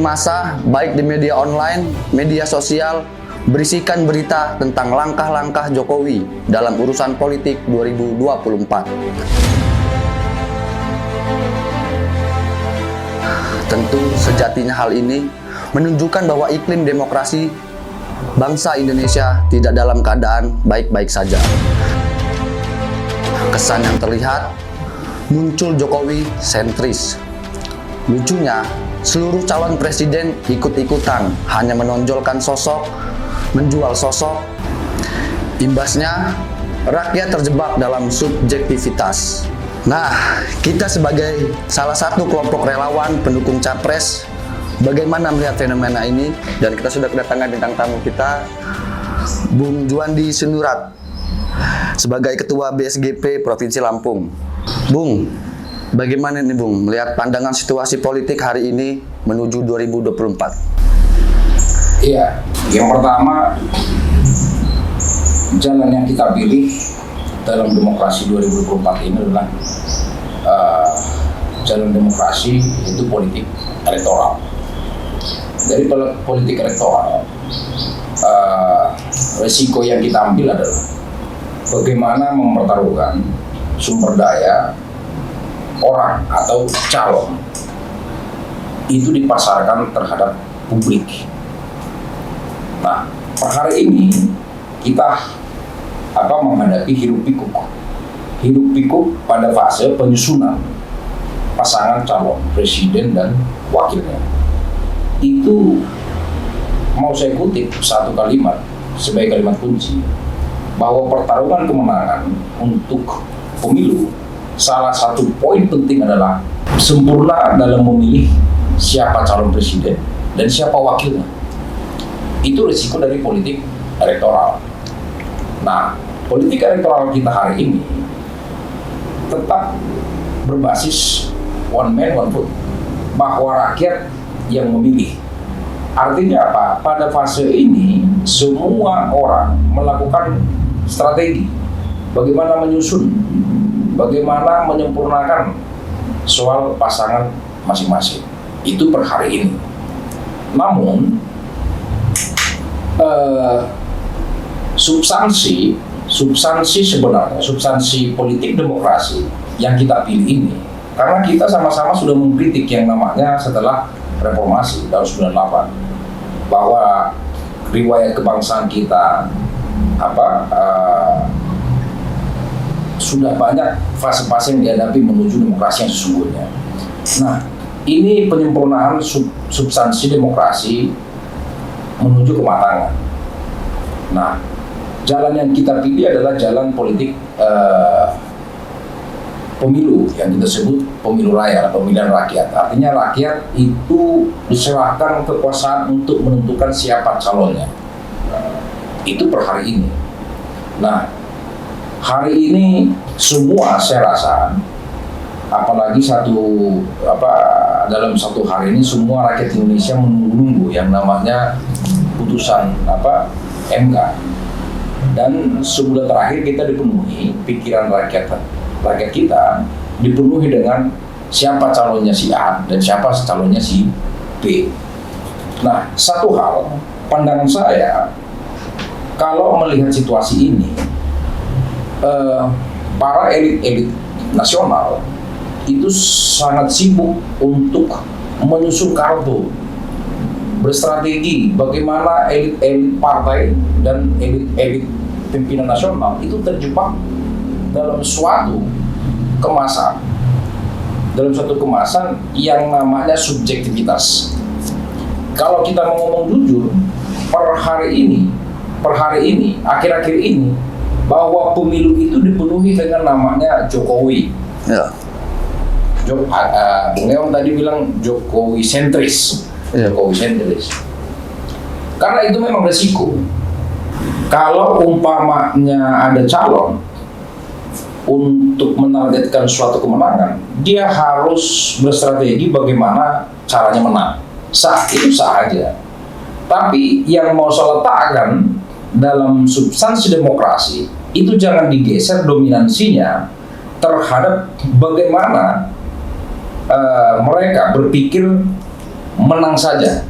massa, baik di media online, media sosial, berisikan berita tentang langkah-langkah Jokowi dalam urusan politik 2024. Tentu sejatinya hal ini menunjukkan bahwa iklim demokrasi bangsa Indonesia tidak dalam keadaan baik-baik saja. Kesan yang terlihat, muncul Jokowi sentris. Lucunya, seluruh calon presiden ikut-ikutan hanya menonjolkan sosok, menjual sosok. Imbasnya, rakyat terjebak dalam subjektivitas. Nah, kita sebagai salah satu kelompok relawan pendukung capres, bagaimana melihat fenomena ini? Dan kita sudah kedatangan bintang tamu kita, Bung Juandi Sinurat, sebagai Ketua BSGP Provinsi Lampung. Bung, bagaimana nih Bung melihat pandangan situasi politik hari ini menuju 2024? Iya, yang pertama, jalan yang kita pilih dalam demokrasi 2024 ini adalah jalan demokrasi, itu politik elektoral. Dari politik elektoral, resiko yang kita ambil adalah bagaimana mempertaruhkan sumber daya orang atau calon itu dipasarkan terhadap publik. Nah, per hari ini kita menghadapi hiruk pikuk pada fase penyusunan pasangan calon presiden dan wakilnya. Itu mau saya kutip satu kalimat sebagai kalimat kunci, bahwa pertarungan kemenangan untuk pemilu, salah satu poin penting adalah sempurna dalam memilih siapa calon presiden dan siapa wakilnya. Itu risiko dari politik elektoral. Nah, politik elektoral kita hari ini tetap berbasis one man one vote, bahwa rakyat yang memilih. Artinya apa? Pada fase ini semua orang melakukan strategi bagaimana menyusun, bagaimana menyempurnakan soal pasangan masing-masing. Itu per hari ini. Namun substansi sebenarnya, substansi politik demokrasi yang kita pilih ini, karena kita sama-sama sudah mengkritik yang namanya setelah reformasi tahun 98, bahwa riwayat kebangsaan kita sudah banyak fase-fase yang dihadapi menuju demokrasi yang sesungguhnya. Nah, ini penyempurnaan substansi demokrasi menuju kematangan. Nah, jalan yang kita pilih adalah jalan politik pemilu yang kita sebut pemilu raya, pemilihan rakyat. Artinya rakyat itu diserahkan kekuasaan untuk menentukan siapa calonnya. Itu per hari ini. Nah, hari ini semua saya rasa, apalagi dalam satu hari ini semua rakyat Indonesia menunggu yang namanya putusan MK. Dan sebulan terakhir kita dipenuhi pikiran rakyat kita dipenuhi dengan siapa calonnya si A dan siapa calonnya si B. Nah, satu hal pandangan saya, kalau melihat situasi ini, para elit-elit nasional itu sangat sibuk untuk menyusun kartu, berstrategi bagaimana elit-elit partai dan elit-elit pimpinan nasional itu terjebak dalam suatu kemasan yang namanya subjektivitas. Kalau kita mau ngomong jujur, per hari ini, akhir-akhir ini, bahwa pemilu itu dipenuhi dengan namanya Jokowi. Ya. Bung Eong tadi bilang Jokowi sentris. Ya. Jokowi sentris. Karena itu memang resiko. Kalau umpamanya ada calon untuk menargetkan suatu kemenangan, dia harus berstrategi bagaimana caranya menang. Itu sah aja. Tapi yang mau saya letakkan dalam substansi demokrasi itu jangan digeser dominansinya terhadap bagaimana mereka berpikir menang saja.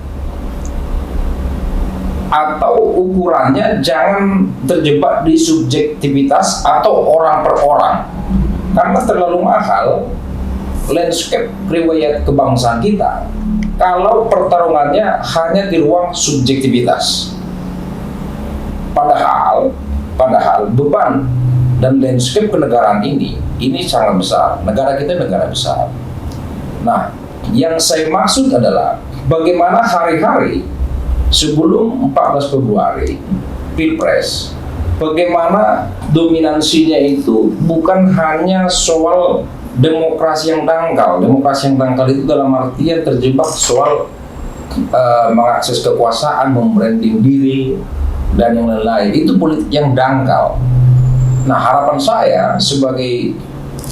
Atau ukurannya jangan terjebak di subjektivitas atau orang per orang, karena terlalu mahal landscape riwayat kebangsaan kita kalau pertarungannya hanya di ruang subjektivitas. Padahal beban dan landscape kenegaraan ini sangat besar. Negara kita negara besar. Nah, yang saya maksud adalah bagaimana hari-hari sebelum 14 Februari Pilpres, bagaimana dominansinya itu bukan hanya soal demokrasi yang dangkal. Demokrasi yang dangkal itu dalam artian terjebak soal mengakses kekuasaan, membranding diri, dan yang lain-lain. Itu politik yang dangkal. Nah, harapan saya sebagai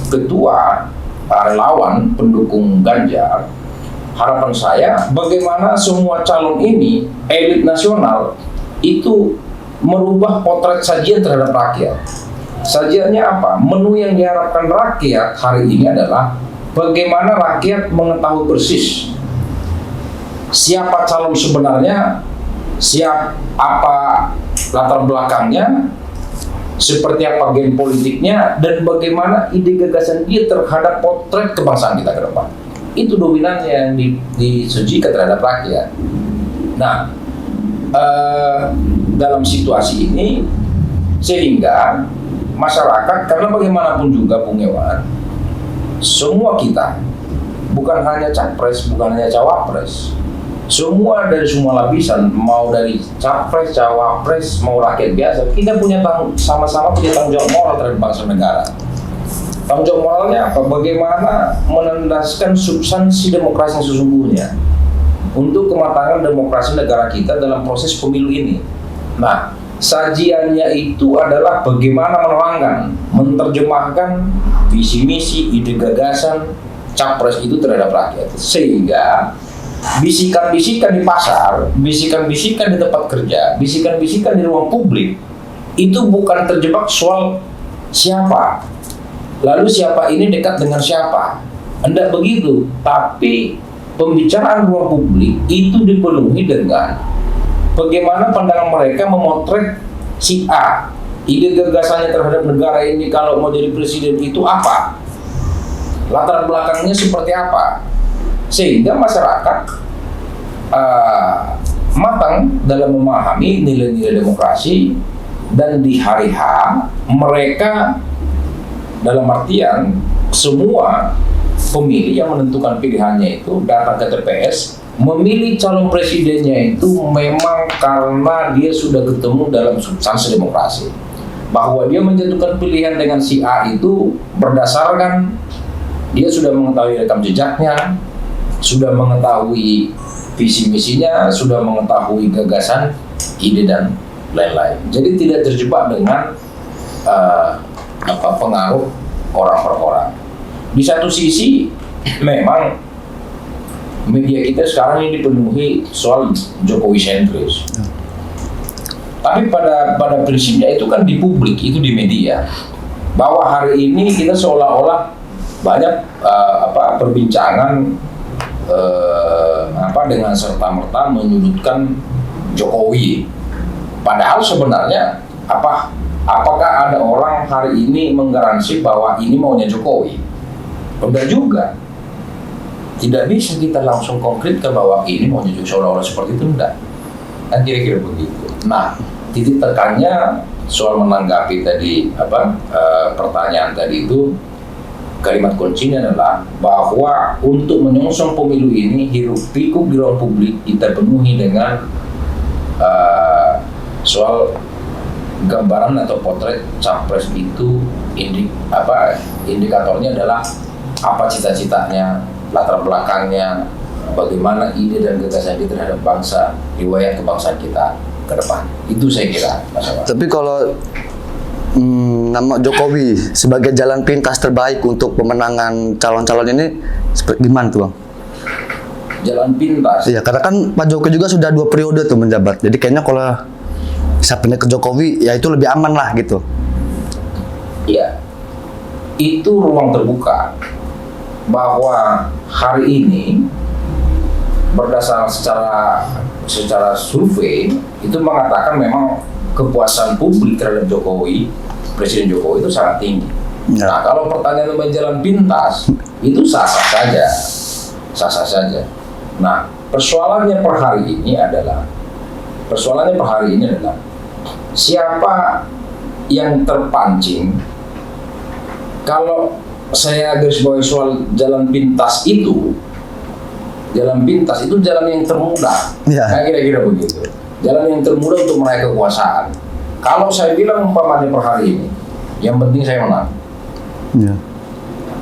ketua relawan pendukung Ganjar, harapan saya bagaimana semua calon ini, elit nasional, itu merubah potret sajian terhadap rakyat. Sajiannya apa? Menu yang diharapkan rakyat hari ini adalah bagaimana rakyat mengetahui persis siapa calon sebenarnya, apa latar belakangnya, seperti apa gen politiknya, dan bagaimana ide gagasan dia terhadap potret kebangsaan kita ke depan. Itu dominannya yang disucikan terhadap rakyat. Nah, dalam situasi ini sehingga masyarakat, karena bagaimanapun juga Bung Ewan, semua kita bukan hanya capres, bukan hanya cawapres, semua dari semua lapisan, mau dari capres, cawapres, mau rakyat biasa, kita punya sama-sama punya tanggung jawab moral terhadap bangsa negara. Tanggung jawab moralnya apa? Bagaimana menandaskan substansi demokrasi yang sesungguhnya untuk kematangan demokrasi negara kita dalam proses pemilu ini. Nah, sajiannya itu adalah bagaimana menerangkan, menerjemahkan visi misi, ide gagasan capres itu terhadap rakyat, sehingga bisikan-bisikan di pasar, bisikan-bisikan di tempat kerja, bisikan-bisikan di ruang publik itu bukan terjebak soal siapa, lalu siapa ini dekat dengan siapa. Tidak begitu, tapi pembicaraan ruang publik itu dipenuhi dengan bagaimana pandangan mereka memotret si A, ide gagasannya terhadap negara ini kalau mau jadi presiden itu apa, latar belakangnya seperti apa, sehingga masyarakat matang dalam memahami nilai-nilai demokrasi. Dan di hari H mereka, dalam artian semua pemilih yang menentukan pilihannya itu datang ke TPS, memilih calon presidennya itu memang karena dia sudah ketemu dalam substansi demokrasi, bahwa dia menjatuhkan pilihan dengan si A itu berdasarkan dia sudah mengetahui rekam jejaknya, sudah mengetahui visi misinya, sudah mengetahui gagasan, ide, dan lain-lain. Jadi tidak terjebak dengan pengaruh orang per orang. Di satu sisi memang media kita sekarang ini dipenuhi soal Jokowi sentris. Tapi pada prinsipnya itu kan di publik, itu di media, bahwa hari ini kita seolah-olah banyak perbincangan dengan serta-merta menyudutkan Jokowi. Padahal sebenarnya apakah ada orang hari ini menggaransi bahwa ini maunya Jokowi? Enggak juga. Tidak bisa kita langsung konkretkan bahwa ini maunya Jokowi, seolah-olah seperti itu, enggak. Kan kira-kira begitu. Nah, titik tekannya soal menanggapi tadi pertanyaan tadi itu, kalimat kuncinya adalah bahwa untuk menyongsong pemilu ini hiruk-pikuk di ruang publik kita penuhi dengan soal gambaran atau potret capres itu. Indikatornya adalah apa cita-citanya, latar belakangnya, bagaimana ide dan gagasan dia terhadap bangsa, riwayat kebangsaan kita ke depan. Itu saya kira, Mas Awan. Tapi kalau nama Jokowi sebagai jalan pintas terbaik untuk pemenangan calon-calon ini gimana tuh, Bang? Jalan pintas? Iya, karena kan Pak Jokowi juga sudah 2 periode tuh menjabat. Jadi kayaknya kalau bisa pindah ke Jokowi, ya itu lebih aman lah gitu. Iya, itu ruang terbuka. Bahwa hari ini berdasar secara survei itu mengatakan memang kepuasan publik terhadap Jokowi, Presiden Jokowi itu sangat tinggi. Ya. Nah, kalau pertanyaan mengenai jalan pintas itu sah-sah saja. Nah, persoalannya per hari ini adalah siapa yang terpancing. Kalau saya garis bawahi soal jalan pintas itu jalan yang termudah. Ya. Nah, kira-kira begitu. Jalan yang termudah untuk meraih kekuasaan. Kalau saya bilang umpamanya per hari ini, yang penting saya menang. Ya.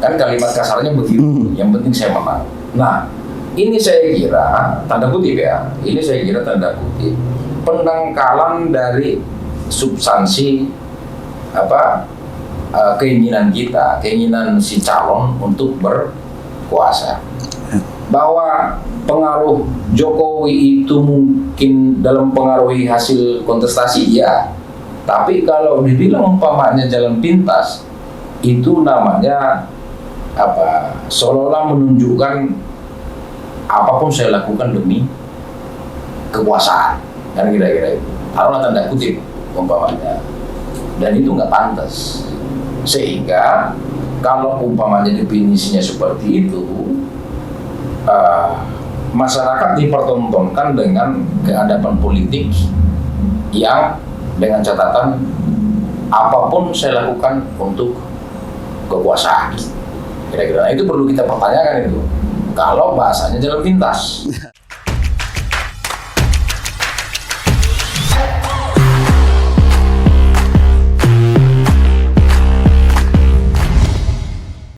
Kan kalimat kasarnya begitu, yang penting saya menang. Nah, ini saya kira, tanda kutip ya, pendangkalan dari substansi keinginan si calon untuk berkuasa. Bahwa pengaruh Jokowi itu mungkin dalam pengaruhi hasil kontestasi, ya. Tapi kalau dibilang umpamanya jalan pintas, itu namanya seolah-olah menunjukkan apapun saya lakukan demi kekuasaan, kan kira-kira itu. Taruhlah tanda kutip umpamanya, dan itu nggak pantas. Sehingga kalau umpamanya definisinya seperti itu, masyarakat dipertontonkan dengan kehadapan politik yang dengan catatan apapun saya lakukan untuk kekuasaan. Kira-kira itu perlu kita pertanyakan itu. Kalau bahasanya jalan pintas.